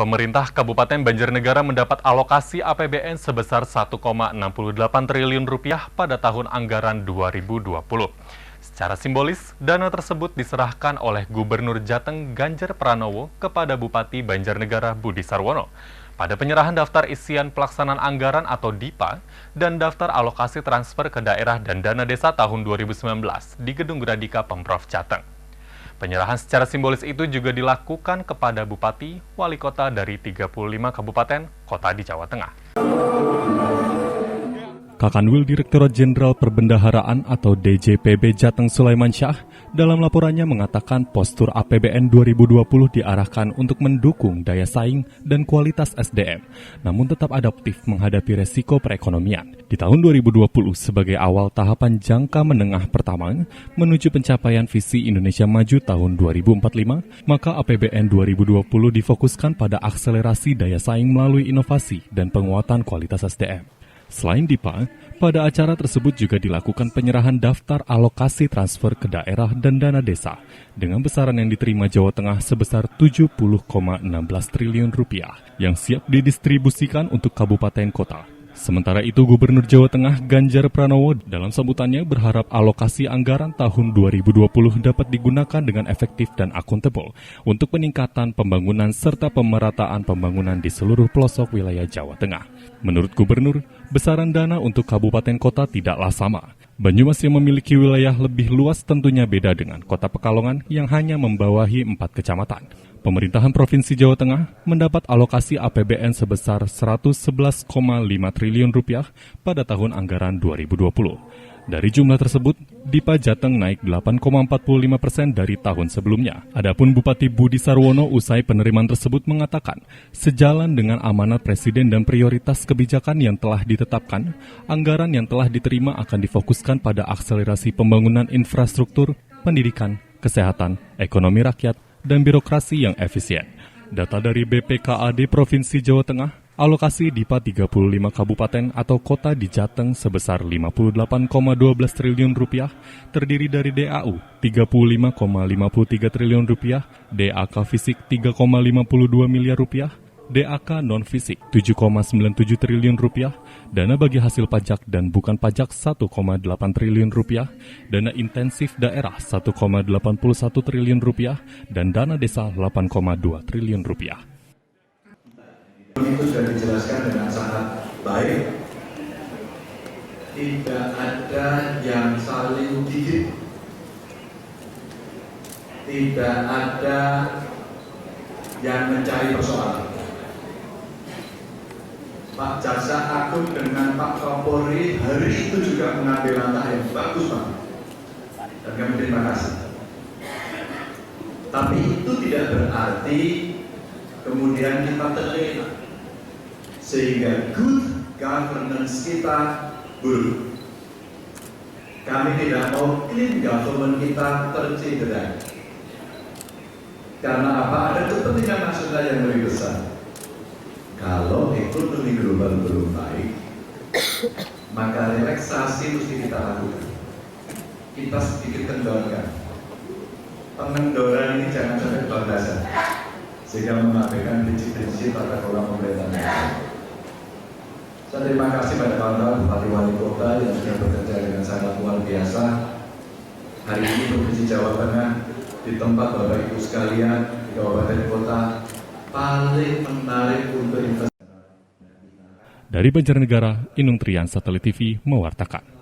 Pemerintah Kabupaten Banjarnegara mendapat alokasi APBN sebesar 1,68 triliun rupiah pada tahun anggaran 2020. Secara simbolis, dana tersebut diserahkan oleh Gubernur Jateng Ganjar Pranowo kepada Bupati Banjarnegara Budi Sarwono pada penyerahan daftar isian pelaksanaan anggaran atau DIPA dan daftar alokasi transfer ke daerah dan dana desa tahun 2019 di Gedung Gradika Pemprov Jateng. Penyerahan secara simbolis itu juga dilakukan kepada bupati, wali kota dari 35 kabupaten kota di Jawa Tengah. Kakanwil Direktorat Jenderal Perbendaharaan atau DJPB Jateng Sulaiman Syah dalam laporannya mengatakan postur APBN 2020 diarahkan untuk mendukung daya saing dan kualitas SDM, namun tetap adaptif menghadapi resiko perekonomian. Di tahun 2020 sebagai awal tahapan jangka menengah pertama menuju pencapaian visi Indonesia Maju tahun 2045, maka APBN 2020 difokuskan pada akselerasi daya saing melalui inovasi dan penguatan kualitas SDM. Selain DIPA, pada acara tersebut juga dilakukan penyerahan daftar alokasi transfer ke daerah dan dana desa dengan besaran yang diterima Jawa Tengah sebesar 70,16 triliun rupiah yang siap didistribusikan untuk kabupaten kota. Sementara itu, Gubernur Jawa Tengah Ganjar Pranowo dalam sambutannya berharap alokasi anggaran tahun 2020 dapat digunakan dengan efektif dan akuntabel untuk peningkatan pembangunan serta pemerataan pembangunan di seluruh pelosok wilayah Jawa Tengah. Menurut Gubernur, besaran dana untuk kabupaten kota tidaklah sama. Banyumas yang memiliki wilayah lebih luas tentunya beda dengan Kota Pekalongan yang hanya membawahi 4 kecamatan. Pemerintahan Provinsi Jawa Tengah mendapat alokasi APBN sebesar 111,5 triliun rupiah pada tahun anggaran 2020. Dari jumlah tersebut, DIPA Jateng naik 8,45% dari tahun sebelumnya. Adapun Bupati Budi Sarwono usai penerimaan tersebut mengatakan, sejalan dengan amanat Presiden dan prioritas kebijakan yang telah ditetapkan, anggaran yang telah diterima akan difokuskan pada akselerasi pembangunan infrastruktur, pendidikan, kesehatan, ekonomi rakyat, dan birokrasi yang efisien. Data dari BPKAD Provinsi Jawa Tengah, alokasi DIPA 35 kabupaten atau kota di Jateng sebesar 58,12 triliun rupiah terdiri dari DAU 35,53 triliun rupiah, DAK fisik 3,52 miliar rupiah, DAK non-fisik 7,97 triliun rupiah, dana bagi hasil pajak dan bukan pajak 1,8 triliun rupiah, dana intensif daerah 1,81 triliun rupiah, dan dana desa 8,2 triliun rupiah. Itu sudah dijelaskan dengan sangat baik. Tidak ada yang saling gigit. Tidak ada yang mencari persoalan. Pak Jaksa Agung dengan Pak Kapolri hari itu juga mengambil langkah yang bagus, Pak. Dan kami terima kasih. Tapi itu tidak berarti kemudian kita terlena. Sehingga good governance kita buruk. Kami tidak mau clean government kita tercederai. Karena apa? Ada kepentingan nasional yang lebih besar. Kalau ekonomi global belum baik, maka relaksasi mesti kita lakukan. Kita sedikit kendorkan. Pengendoran ini jangan sampai kebablasan, sehingga mengabaikan prinsip-prinsip tata kelola pemerintahan. Saya terima kasih pada kawan-kawan Bupati Wali Kota yang sudah bekerja dengan sangat luar biasa. Hari ini Provinsi Jawa Tengah di tempat Bapak Ibu sekalian di Kabupaten Kota paling menarik untuk investasi. Dari Banjarnegara, Inung Trian Satelit TV mewartakan.